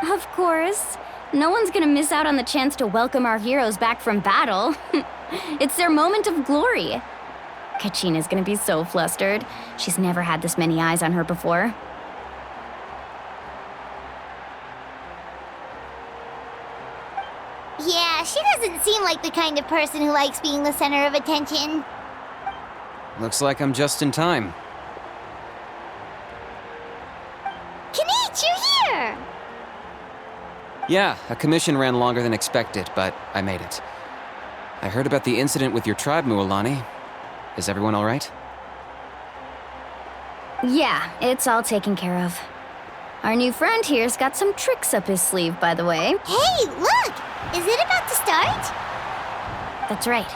Of course. No one's gonna miss out on the chance to welcome our heroes back from battle. It's their moment of glory. Kachina's gonna be so flustered. She's never had this many eyes on her before. Yeah, she doesn't seem like the kind of person who likes being the center of attention. Looks like I'm just in time. Kinich, you're here! Yeah, a commission ran longer than expected, but I made it. I heard about the incident with your tribe, Mualani. Is everyone all right? Yeah, it's all taken care of. Our new friend here's got some tricks up his sleeve, by the way. Hey, look! Is it about to start? That's right.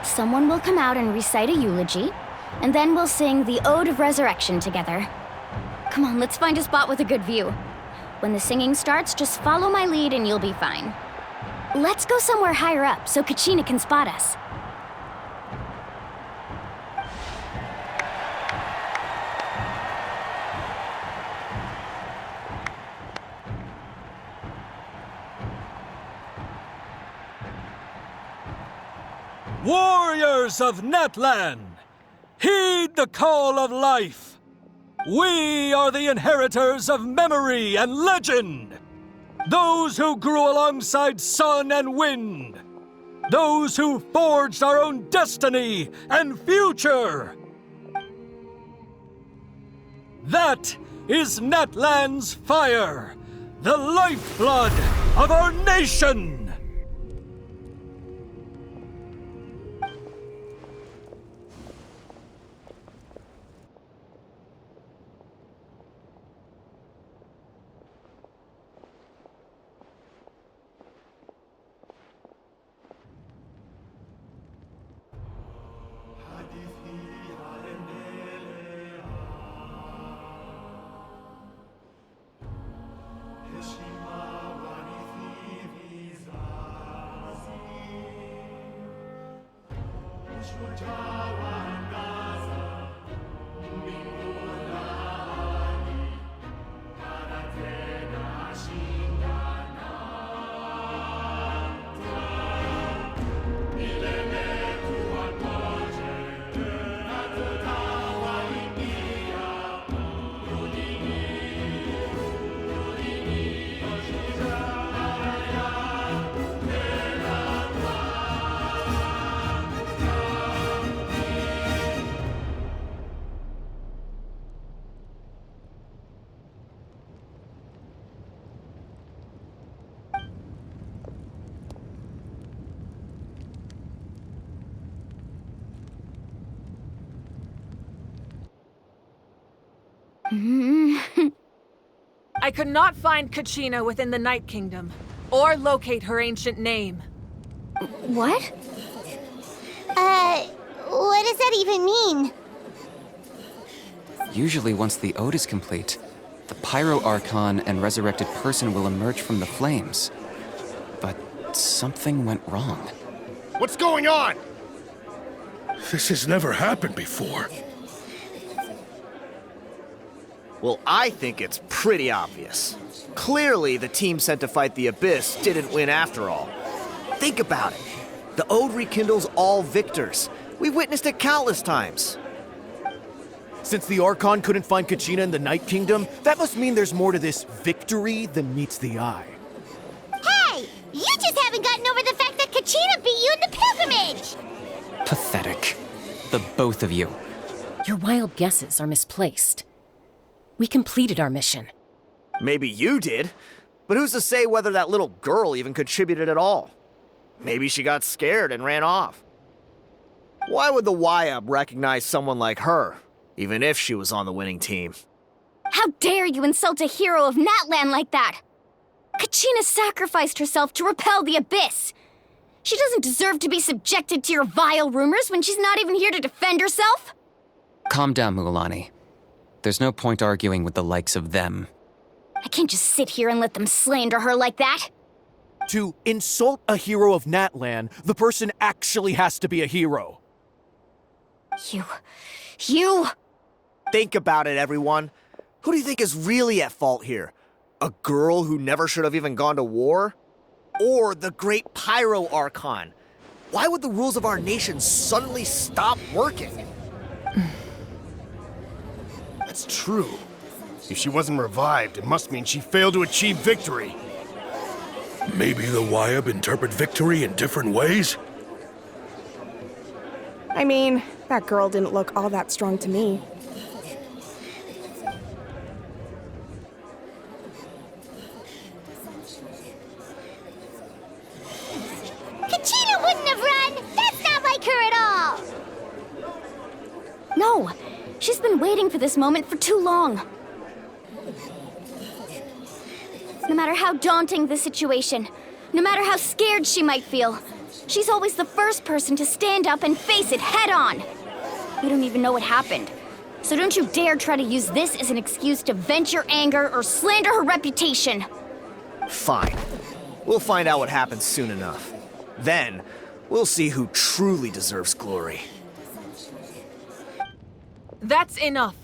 Someone will come out and recite a eulogy, and then we'll sing the Ode of Resurrection together. Come on, let's find a spot with a good view. When the singing starts, just follow my lead and you'll be fine. Let's go somewhere higher up so Kachina can spot us. Warriors of Natlan, heed the call of life. We are the inheritors of memory and legend. Those who grew alongside sun and wind. Those who forged our own destiny and future. That is Natlan's fire, the lifeblood of our nation. I could not find Kachina within the Night Kingdom, or locate her ancient name. What? What does that even mean? Usually once the ode is complete, the Pyro Archon and resurrected person will emerge from the flames. But something went wrong. What's going on? This has never happened before. Well, I think it's pretty obvious. Clearly, the team sent to fight the Abyss didn't win after all. Think about it. The Ode rekindles all victors. We've witnessed it countless times. Since the Archon couldn't find Kachina in the Night Kingdom, that must mean there's more to this victory than meets the eye. Hey! You just haven't gotten over the fact that Kachina beat you in the pilgrimage! Pathetic. The both of you. Your wild guesses are misplaced. We completed our mission. Maybe you did, but who's to say whether that little girl even contributed at all? Maybe she got scared and ran off. Why would the YUB recognize someone like her, even if she was on the winning team? How dare you insult a hero of Natlan like that? Kachina sacrificed herself to repel the Abyss. She doesn't deserve to be subjected to your vile rumors when she's not even here to defend herself. Calm down, Mualani. There's no point arguing with the likes of them. I can't just sit here and let them slander her like that. To insult a hero of Natlan, the person actually has to be a hero. You... Think about it, everyone. Who do you think is really at fault here? A girl who never should have even gone to war? Or the great Pyro Archon? Why would the rules of our nation suddenly stop working? That's true. If she wasn't revived, it must mean she failed to achieve victory. Maybe the Wyab interpret victory in different ways? I mean, that girl didn't look all that strong to me. Kachina wouldn't have run! That's not like her at all! No, she's been waiting for this moment for too long. No matter how daunting the situation, no matter how scared she might feel, she's always the first person to stand up and face it head on. We don't even know what happened, so don't you dare try to use this as an excuse to vent your anger or slander her reputation. Fine. We'll find out what happens soon enough. Then, we'll see who truly deserves glory. That's enough.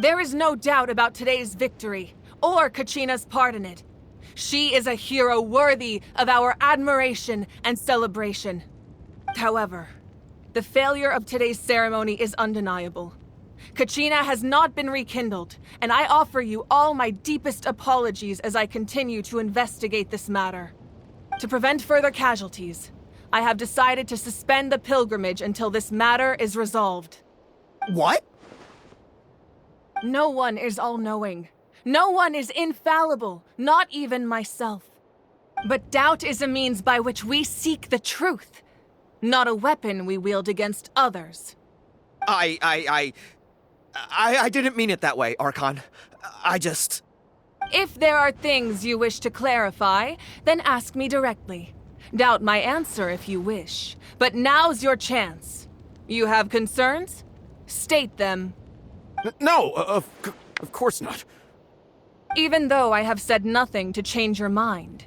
There is no doubt about today's victory, or Kachina's part in it. She is a hero worthy of our admiration and celebration. However, the failure of today's ceremony is undeniable. Kachina has not been rekindled, and I offer you all my deepest apologies as I continue to investigate this matter. To prevent further casualties, I have decided to suspend the pilgrimage until this matter is resolved. What? No one is all-knowing. No one is infallible, not even myself. But doubt is a means by which we seek the truth, not a weapon we wield against others. I didn't mean it that way, Archon. I just... If there are things you wish to clarify, then ask me directly. Doubt my answer if you wish, but now's your chance. You have concerns? State them. No, of course not. Even though I have said nothing to change your mind,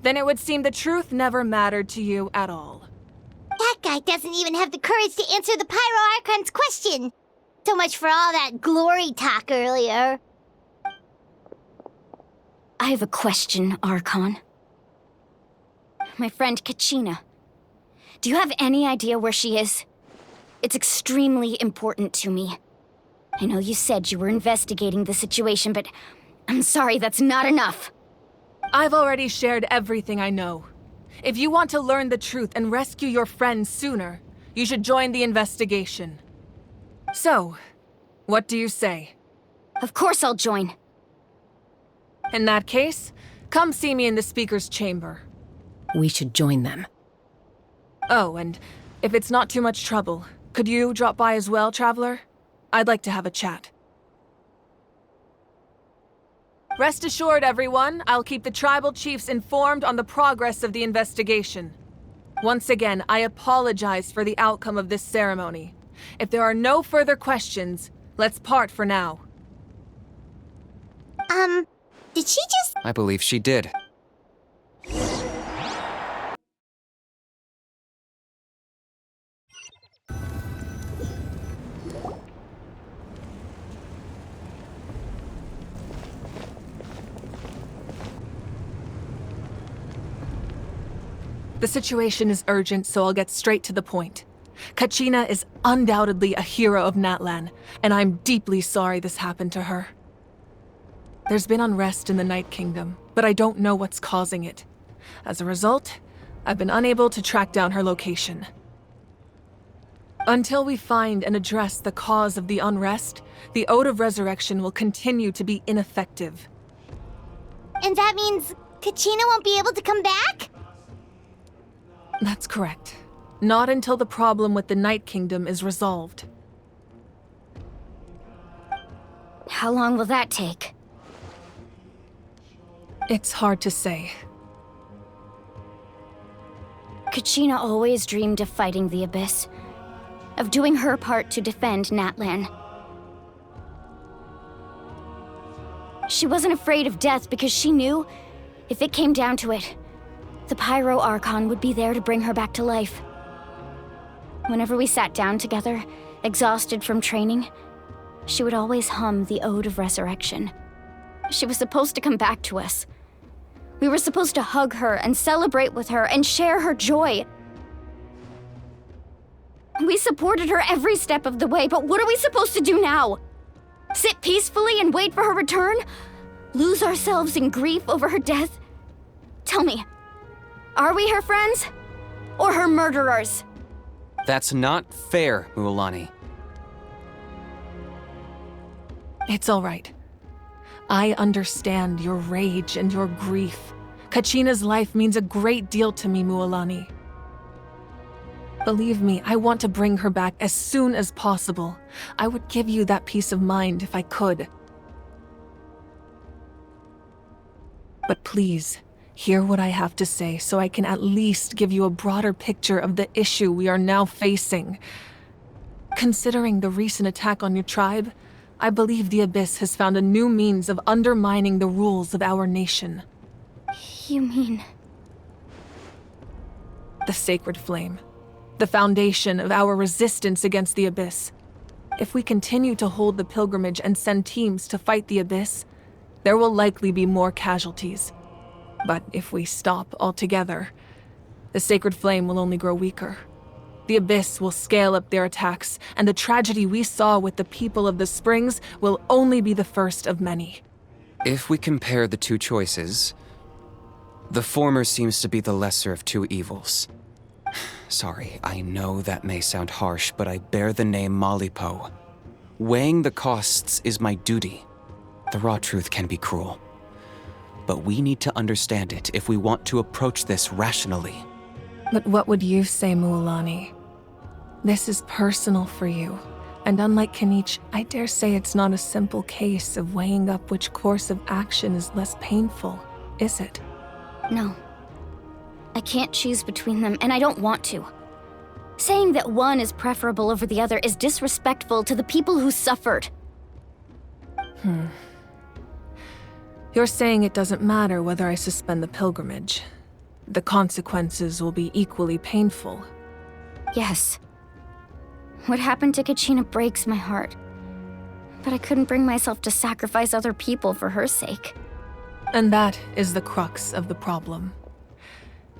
then it would seem the truth never mattered to you at all. That guy doesn't even have the courage to answer the Pyro Archon's question. So much for all that glory talk earlier. I have a question, Archon. My friend Kachina. Do you have any idea where she is? It's extremely important to me. I know you said you were investigating the situation, but I'm sorry, that's not enough. I've already shared everything I know. If you want to learn the truth and rescue your friend sooner, you should join the investigation. So, what do you say? Of course I'll join. In that case, come see me in the speaker's chamber. We should join them. Oh, and if it's not too much trouble, could you drop by as well, Traveler? I'd like to have a chat. Rest assured, everyone, I'll keep the tribal chiefs informed on the progress of the investigation. Once again, I apologize for the outcome of this ceremony. If there are no further questions, let's part for now. Did she just... I believe she did. The situation is urgent, so I'll get straight to the point. Kachina is undoubtedly a hero of Natlan, and I'm deeply sorry this happened to her. There's been unrest in the Night Kingdom, but I don't know what's causing it. As a result, I've been unable to track down her location. Until we find and address the cause of the unrest, the Ode of Resurrection will continue to be ineffective. And that means Kachina won't be able to come back? That's correct. Not until the problem with the Night Kingdom is resolved. How long will that take? It's hard to say. Kachina always dreamed of fighting the Abyss, of doing her part to defend Natlan. She wasn't afraid of death because she knew, if it came down to it, the Pyro Archon would be there to bring her back to life. Whenever we sat down together, exhausted from training, she would always hum the Ode of Resurrection. She was supposed to come back to us. We were supposed to hug her and celebrate with her and share her joy. We supported her every step of the way, but what are we supposed to do now? Sit peacefully and wait for her return? Lose ourselves in grief over her death? Tell me, are we her friends? Or her murderers? That's not fair, Mualani. It's all right. I understand your rage and your grief. Kachina's life means a great deal to me, Mualani. Believe me, I want to bring her back as soon as possible. I would give you that peace of mind if I could. But please, hear what I have to say so I can at least give you a broader picture of the issue we are now facing. Considering the recent attack on your tribe, I believe the Abyss has found a new means of undermining the rules of our nation. You mean... The Sacred Flame. The foundation of our resistance against the Abyss. If we continue to hold the pilgrimage and send teams to fight the Abyss, there will likely be more casualties. But if we stop altogether, the Sacred Flame will only grow weaker. The Abyss will scale up their attacks, and the tragedy we saw with the people of the Springs will only be the first of many. If we compare the two choices, the former seems to be the lesser of two evils. Sorry, I know that may sound harsh, but I bear the name Malipo. Weighing the costs is my duty. The raw truth can be cruel. But we need to understand it if we want to approach this rationally. But what would you say, Mualani? This is personal for you, and unlike Kenichi, I dare say it's not a simple case of weighing up which course of action is less painful, is it? No. I can't choose between them, and I don't want to. Saying that one is preferable over the other is disrespectful to the people who suffered. You're saying it doesn't matter whether I suspend the pilgrimage. The consequences will be equally painful. Yes. What happened to Kachina breaks my heart. But I couldn't bring myself to sacrifice other people for her sake. And that is the crux of the problem.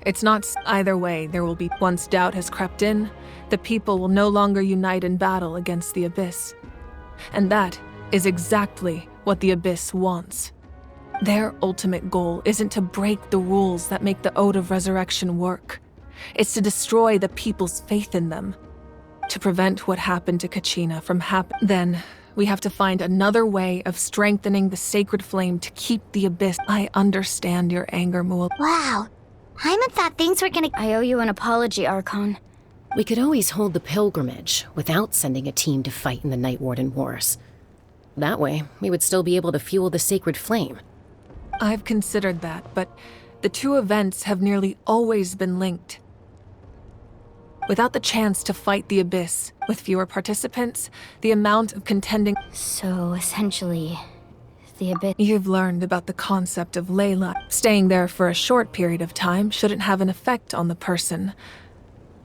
It's not either way. There will be, once doubt has crept in, the people will no longer unite in battle against the Abyss. And that is exactly what the Abyss wants. Their ultimate goal isn't to break the rules that make the Ode of Resurrection work. It's to destroy the people's faith in them. To prevent what happened to Kachina from happening. Then, we have to find another way of strengthening the Sacred Flame to keep the Abyss. I understand your anger, Mual. Wow. Hyman thought things were gonna... I owe you an apology, Archon. We could always hold the pilgrimage without sending a team to fight in the Night Warden Wars. That way, we would still be able to fuel the Sacred Flame. I've considered that, but the two events have nearly always been linked. Without the chance to fight the Abyss, with fewer participants, the amount of contending... So, essentially, the Abyss... You've learned about the concept of Layla. Staying there for a short period of time shouldn't have an effect on the person.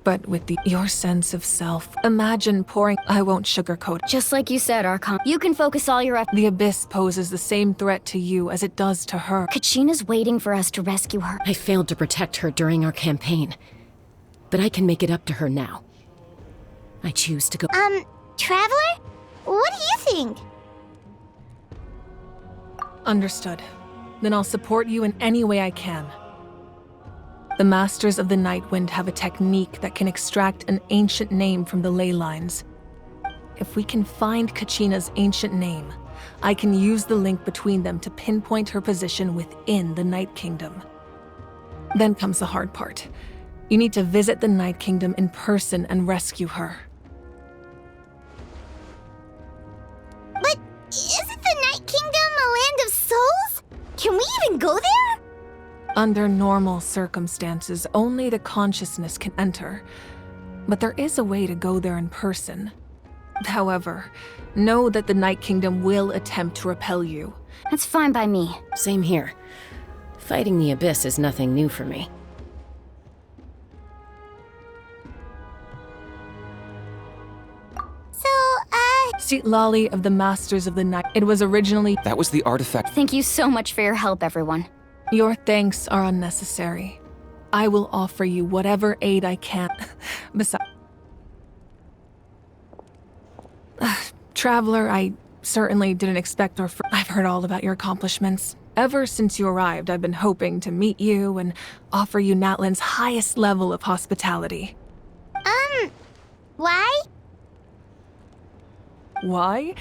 But with your sense of self, imagine pouring... I won't sugarcoat it. Just like you said, Archon, you can focus all your efforts... The Abyss poses the same threat to you as it does to her. Kachina's waiting for us to rescue her. I failed to protect her during our campaign. But I can make it up to her now. I choose to go... Traveler? What do you think? Understood. Then I'll support you in any way I can. The Masters of the Nightwind have a technique that can extract an ancient name from the ley lines. If we can find Kachina's ancient name, I can use the link between them to pinpoint her position within the Night Kingdom. Then comes the hard part. You need to visit the Night Kingdom in person and rescue her. But isn't the Night Kingdom a land of souls? Can we even go there? Under normal circumstances, only the consciousness can enter. But there is a way to go there in person. However, know that the Night Kingdom will attempt to repel you. That's fine by me. Same here. Fighting the Abyss is nothing new for me. Seat Lolly of the Masters of the Night. It was originally... That was the artifact. Thank you so much for your help, everyone. Your thanks are unnecessary. I will offer you whatever aid I can. Besides... Traveler, I certainly didn't expect I've heard all about your accomplishments. Ever since you arrived, I've been hoping to meet you and offer you Natlan's highest level of hospitality. Why? Why?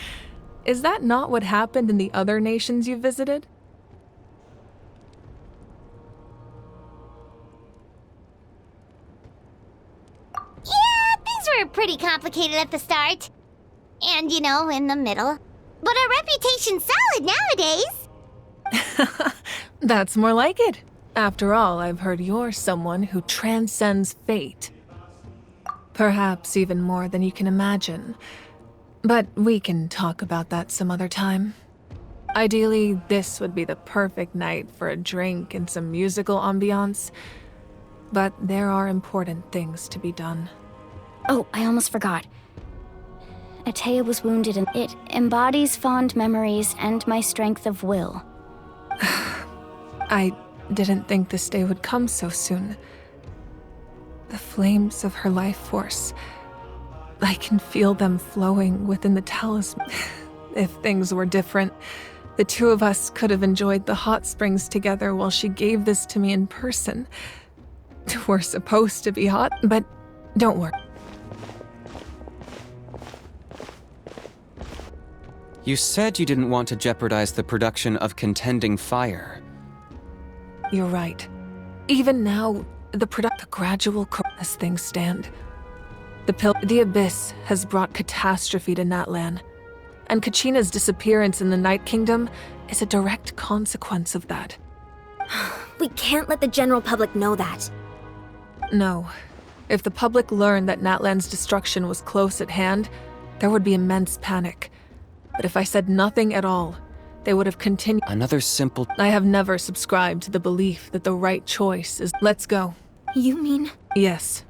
Is that not what happened in the other nations you visited? Yeah, things were pretty complicated at the start. And, in the middle. But our reputation's solid nowadays. That's more like it. After all, I've heard you're someone who transcends fate. Perhaps even more than you can imagine. But we can talk about that some other time. Ideally, this would be the perfect night for a drink and some musical ambiance. But there are important things to be done. Oh, I almost forgot. Atea was wounded and it embodies fond memories and my strength of will. I didn't think this day would come so soon. The flames of her life force. I can feel them flowing within the talisman. If things were different, the two of us could have enjoyed the hot springs together while she gave this to me in person. We're supposed to be hot, but don't worry. You said you didn't want to jeopardize the production of contending fire. You're right. Even now, the gradual as things stand. The Abyss has brought catastrophe to Natlan, and Kachina's disappearance in the Night Kingdom is a direct consequence of that. We can't let the general public know that. No. If the public learned that Natlan's destruction was close at hand, there would be immense panic. But if I said nothing at all, they would have continued. Another simple... I have never subscribed to the belief that the right choice is... Let's go. You mean? Yes.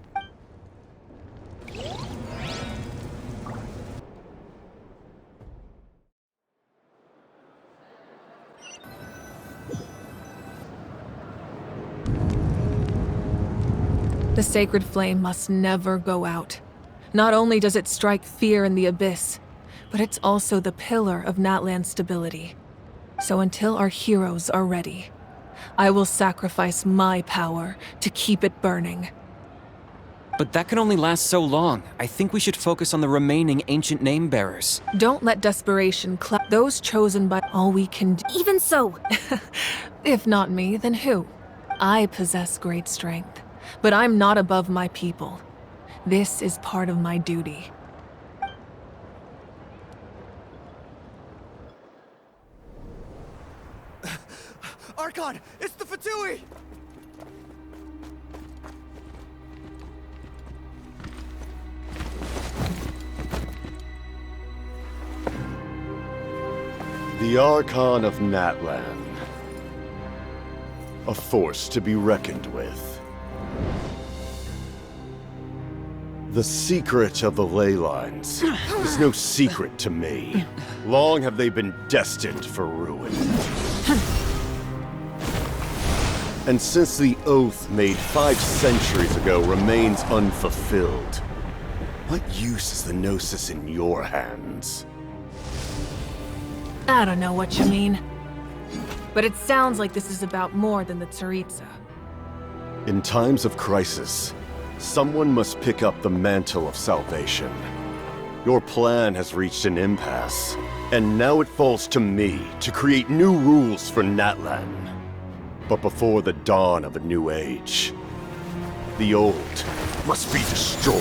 The sacred flame must never go out. Not only does it strike fear in the Abyss, but it's also the pillar of Natlan's stability. So until our heroes are ready, I will sacrifice my power to keep it burning. But that can only last so long. I think we should focus on the remaining ancient name bearers. Don't let desperation cloud those chosen by all we can do. Even so. If not me, then who? I possess great strength, but I'm not above my people. This is part of my duty. Archon, it's the Fatui! The Archon of Natlan. A force to be reckoned with. The secret of the ley lines is no secret to me. Long have they been destined for ruin. And since the oath made 5 centuries ago remains unfulfilled, what use is the Gnosis in your hands? I don't know what you mean. But it sounds like this is about more than the Tsaritsa. In times of crisis, someone must pick up the mantle of salvation. Your plan has reached an impasse, and now it falls to me to create new rules for Natlan. But before the dawn of a new age, the old must be destroyed.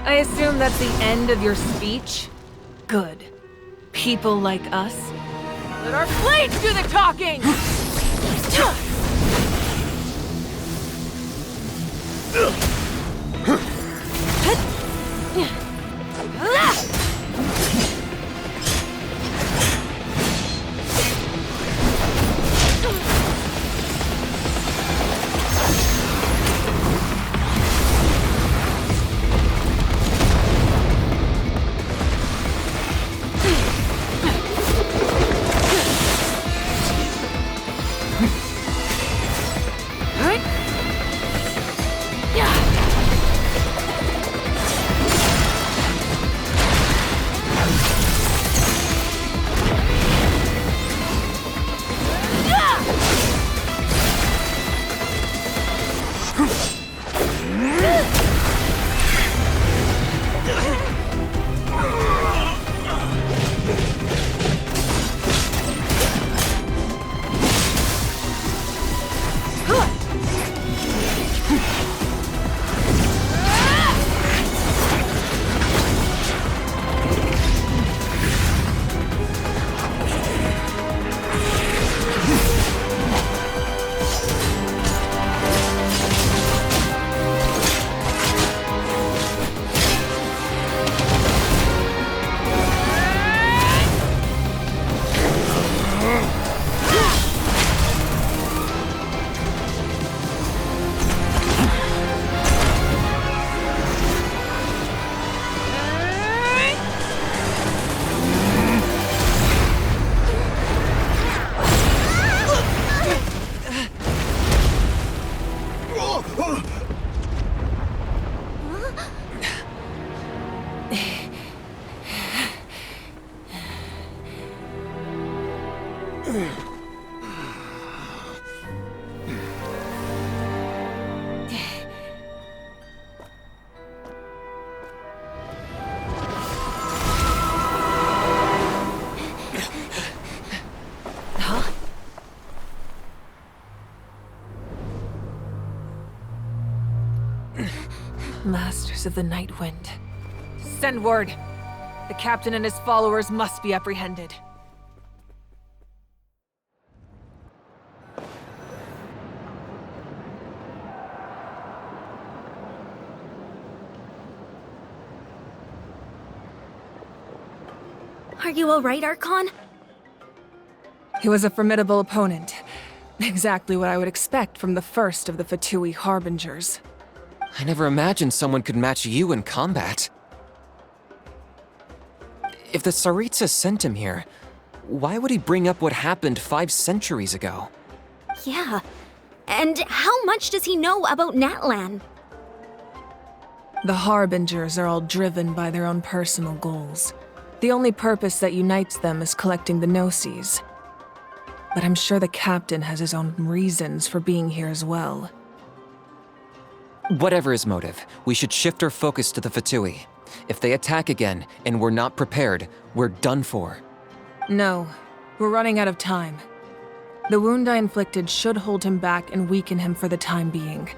I assume that's the end of your speech? Good. People like us. Let our blades do the talking! Masters of the Night Wind. Send word. The captain and his followers must be apprehended. Are you alright, Archon? He was a formidable opponent. Exactly what I would expect from the first of the Fatui Harbingers. I never imagined someone could match you in combat. If the Tsaritsa sent him here, why would he bring up what happened 5 centuries ago? Yeah. And how much does he know about Natlan? The Harbingers are all driven by their own personal goals. The only purpose that unites them is collecting the Gnosis. But I'm sure the captain has his own reasons for being here as well. Whatever his motive, we should shift our focus to the Fatui. If they attack again and we're not prepared, we're done for. No, we're running out of time. The wound I inflicted should hold him back and weaken him for the time being.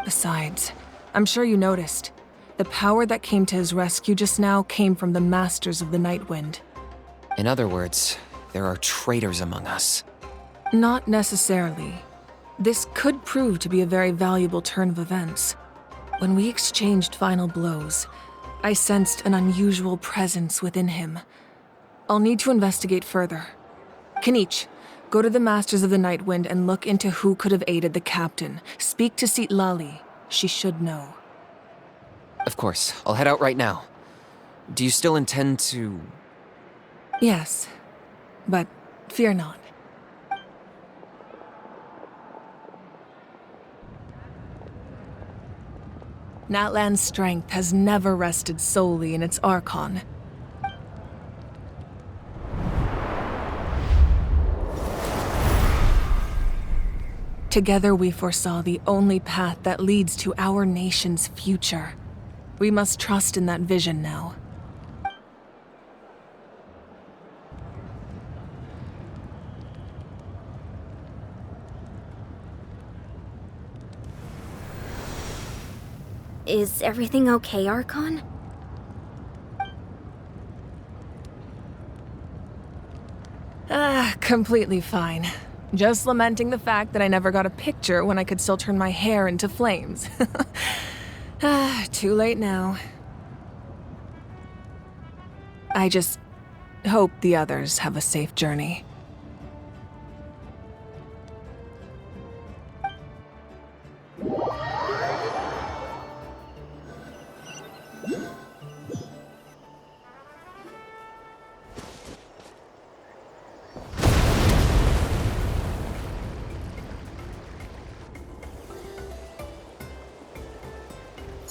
Besides, I'm sure you noticed, the power that came to his rescue just now came from the Masters of the Night Wind. In other words, there are traitors among us. Not necessarily. This could prove to be a very valuable turn of events. When we exchanged final blows, I sensed an unusual presence within him. I'll need to investigate further. Kanich, go to the Masters of the Night Wind and look into who could have aided the captain. Speak to Sitlali. She should know. Of course, I'll head out right now. Do you still intend to... Yes, but fear not. Natlan's strength has never rested solely in its Archon. Together we foresaw the only path that leads to our nation's future. We must trust in that vision now. Is everything okay, Archon? Completely fine. Just lamenting the fact that I never got a picture when I could still turn my hair into flames. Too late now. I just hope the others have a safe journey.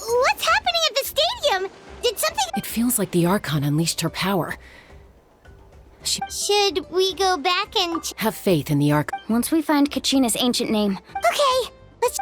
What's happening at the stadium? Did something... It feels like the Archon unleashed her power. Should we go back and... Have faith in the Archon. Once we find Kachina's ancient name. Okay, let's...